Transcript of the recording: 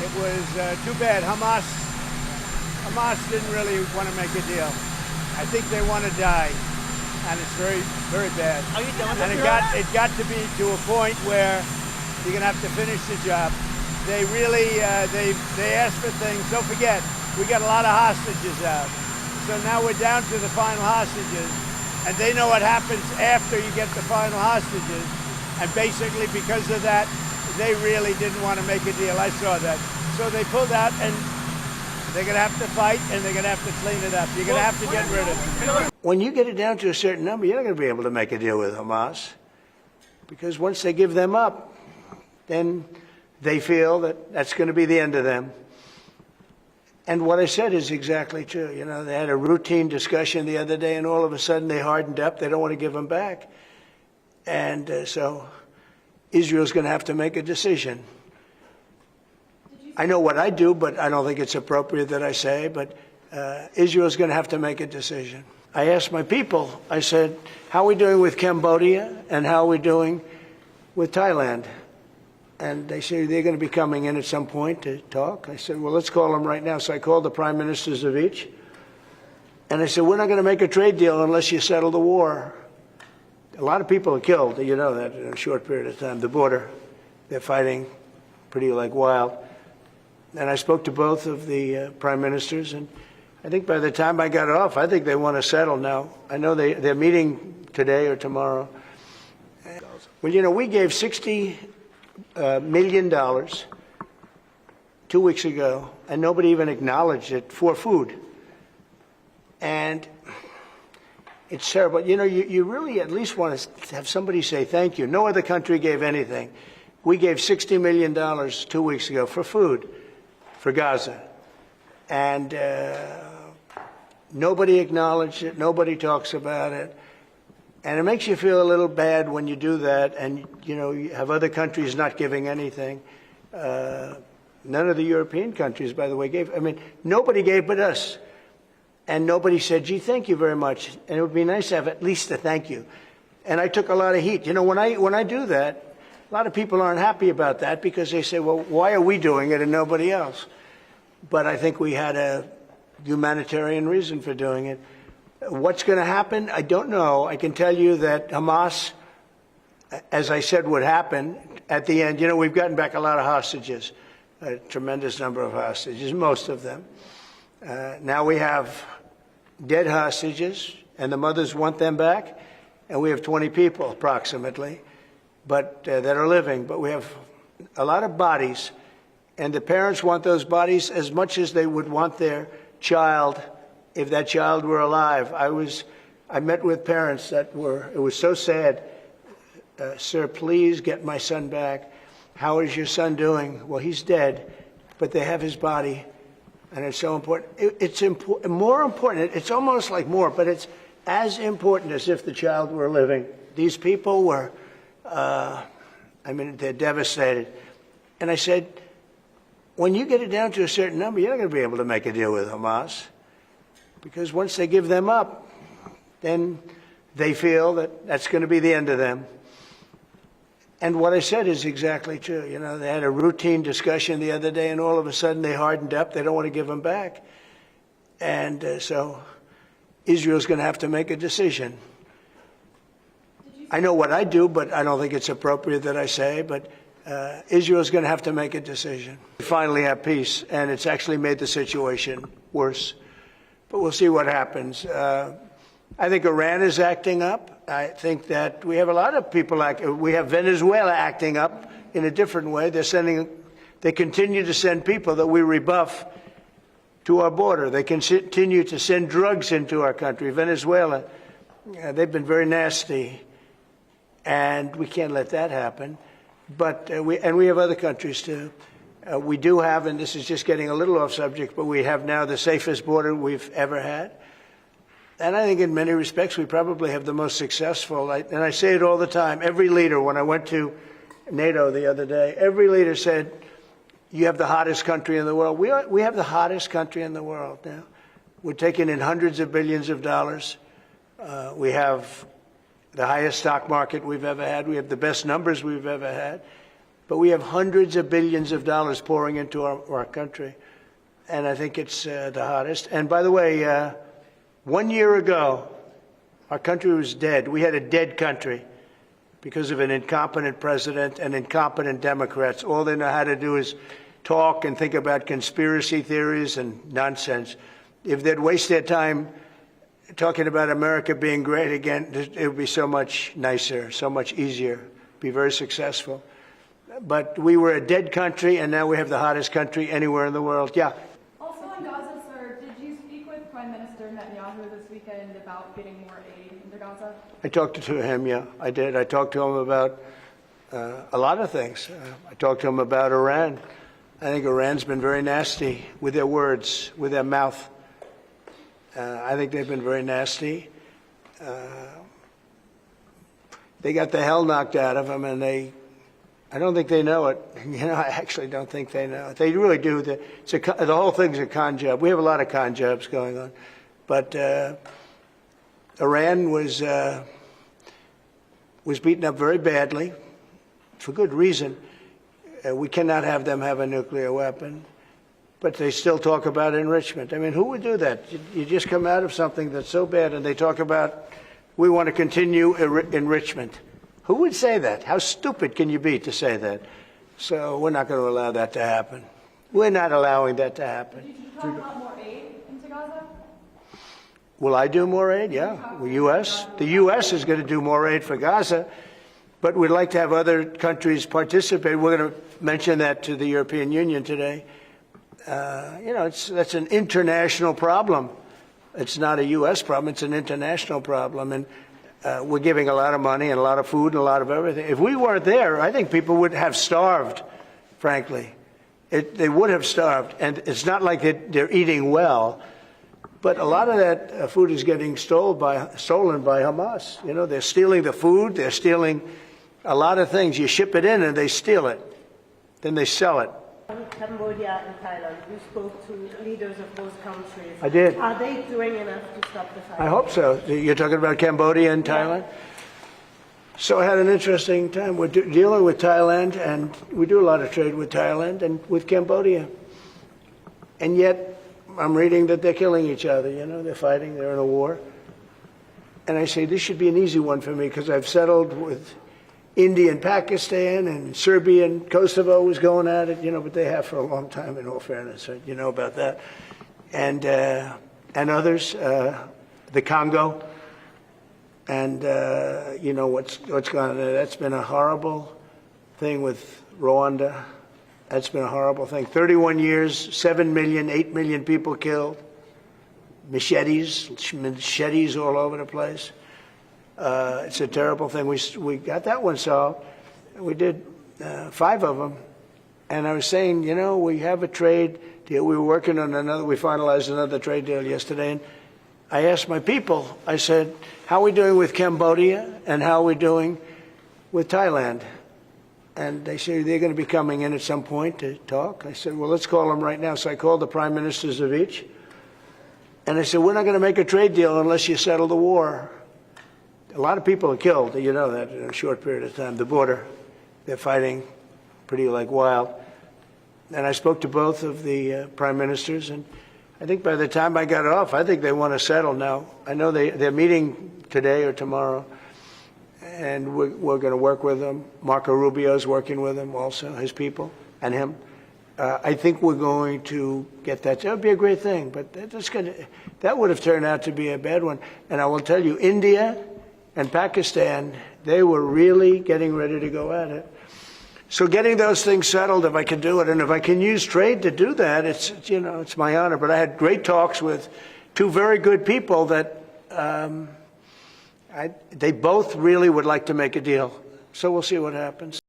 It was too bad. Hamas didn't really want to make a deal. I think they want to die, and it's very, very bad. Are you done with And it? it got to be to a point where you're going to have to finish the job. They really, they asked for things. Don't forget, we got a lot of hostages out. So now we're down to the final hostages, and they know what happens after you get the final hostages. And basically, because of that, they really didn't want to make a deal. I saw that. So they pulled out, and they're going to have to fight, and they're going to have to clean it up. You're going to have to get rid of it. When you get it down to a certain number, you're not going to be able to make a deal with Hamas. Because once they give them up, then they feel that that's going to be the end of them. And what I said is exactly true. You know, they had a routine discussion the other day, and all of a sudden they hardened up. They don't want to give them back. And so Israel's going to have to make a decision. I know what I do, but I don't think it's appropriate that I say, but Israel's going to have to make a decision. I asked my people, I said, how are we doing with Cambodia and how are we doing with Thailand? And they say they're going to be coming in at some point to talk. I said, well, let's call them right now. So I called the prime ministers of each. And I said, we're not going to make a trade deal unless you settle the war. A lot of people are killed, you know that, in a short period of time. The border, they're fighting pretty like wild. And I spoke to both of the prime ministers, and I think by the time I got off, I think they want to settle now. I know they're meeting today or tomorrow. Well, you know, we gave $60 million 2 weeks ago, and nobody even acknowledged it, for food. And it's terrible. You know, you really at least want to have somebody say thank you. No other country gave anything. We gave $60 million 2 weeks ago for food for Gaza. And nobody acknowledged it. Nobody talks about it. And it makes you feel a little bad when you do that and, you know, you have other countries not giving anything. None of the European countries, by the way, gave. I mean, nobody gave but us. And nobody said, gee, thank you very much. And it would be nice to have at least a thank you. And I took a lot of heat. You know, when I do that, a lot of people aren't happy about that because they say, well, why are we doing it and nobody else? But I think we had a humanitarian reason for doing it. What's going to happen? I don't know. I can tell you that Hamas, as I said would happen, at the end, you know, we've gotten back a lot of hostages, a tremendous number of hostages, most of them. Now we have dead hostages, and the mothers want them back, and we have 20 people approximately, but that are living. But we have a lot of bodies, and the parents want those bodies as much as they would want their child if that child were alive. I met with parents that were, it was so sad. Sir, please get my son back. How is your son doing? Well, he's dead, but they have his body, and it's so important. It's more important. It's almost like more, but it's as important as if the child were living. These people were, I mean, they're devastated. And I said, when you get it down to a certain number, you're not going to be able to make a deal with Hamas. Because once they give them up, then they feel that that's going to be the end of them. And what I said is exactly true. You know, they had a routine discussion the other day, and all of a sudden they hardened up. They don't want to give them back. And so Israel's going to have to make a decision. I know what I do, but I don't think it's appropriate that I say, but Israel's going to have to make a decision. We finally have peace, and it's actually made the situation worse. But we'll see what happens. I think Iran is acting up. I think that we have a lot of people we have Venezuela acting up in a different way. They continue to send people that we rebuff to our border. They continue to send drugs into our country. Venezuela, they've been very nasty, and we can't let that happen. But we have other countries too. We do have, and this is just getting a little off subject, but we have now the safest border we've ever had. And I think in many respects we probably have the most successful, and I say it all the time, every leader, when I went to NATO the other day, every leader said, you have the hottest country in the world. We have the hottest country in the world now. We're taking in hundreds of billions of dollars. We have the highest stock market we've ever had. We have the best numbers we've ever had. but we have hundreds of billions of dollars pouring into our country, and I think it's the hottest. And by the way, 1 year ago, our country was dead. We had a dead country because of an incompetent president and incompetent Democrats. All they know how to do is talk and think about conspiracy theories and nonsense. If they'd waste their time talking about America being great again, it would be so much nicer, so much easier, be very successful. But we were a dead country, and now we have the hottest country anywhere in the world. Yeah. Also in Gaza, sir, did you speak with Prime Minister Netanyahu this weekend about getting more aid into Gaza? I talked to him, yeah, I did. I talked to him about a lot of things. I talked to him about Iran. I think Iran's been very nasty with their words, with their mouth. I think they've been very nasty. They got the hell knocked out of them, and I don't think they know it. I actually don't think they know it. They really do. The whole thing's a con job. We have a lot of con jobs going on. But Iran was beaten up very badly, for good reason. We cannot have them have a nuclear weapon. But they still talk about enrichment. I mean, who would do that? You just come out of something that's so bad, and they talk about, we want to continue enrichment. Who would say that? How stupid can you be to say that? So we're not going to allow that to happen. We're not allowing that to happen. Did you talk about more aid into Gaza? Will I do more aid? Yeah. The U.S. is going to do more aid for Gaza, but we'd like to have other countries participate. We're going to mention that to the European Union today. That's an international problem. It's not a U.S. problem. It's an international problem. And we're giving a lot of money and a lot of food and a lot of everything. If we weren't there, I think people would have starved, frankly. They would have starved. And it's not like they're eating well. But a lot of that food is getting stolen by Hamas. They're stealing the food. They're stealing a lot of things. You ship it in and they steal it. Then they sell it. Cambodia and Thailand. You spoke to leaders of both countries. I did. Are they doing enough to stop the fight? I hope so. You're talking about Cambodia and Thailand? Yeah. So I had an interesting time. We're dealing with Thailand, and we do a lot of trade with Thailand and with Cambodia. And yet, I'm reading that they're killing each other. They're fighting. They're in a war. And I say, this should be an easy one for me because I've settled with India and Pakistan, and Serbia and Kosovo was going at it, but they have for a long time, in all fairness. You know about that. And others, the Congo, and what's gone on there. That's been a horrible thing with Rwanda. That's been a horrible thing. 31 years, 7 million, 8 million people killed. Machetes all over the place. It's a terrible thing. We got that one solved. We did 5 of them. And I was saying, we have a trade deal. We were working on another. We finalized another trade deal yesterday. And I asked my people, I said, how are we doing with Cambodia and how are we doing with Thailand? And they said they're going to be coming in at some point to talk. I said, well, let's call them right now. So I called the prime ministers of each. And I said, we're not going to make a trade deal unless you settle the war. A lot of people are killed, that in a short period of time. The border, they're fighting pretty like wild. And I spoke to both of the prime ministers, and I think by the time I got off, I think they want to settle now. I know they're meeting today or tomorrow, and we're going to work with them. Marco Rubio's working with them also, his people, and him. I think we're going to get that. That would be a great thing, but that would have turned out to be a bad one. And I will tell you, India and Pakistan, they were really getting ready to go at it. So getting those things settled, if I can do it, and if I can use trade to do that, it's my honor. But I had great talks with 2 very good people that they both really would like to make a deal. So we'll see what happens.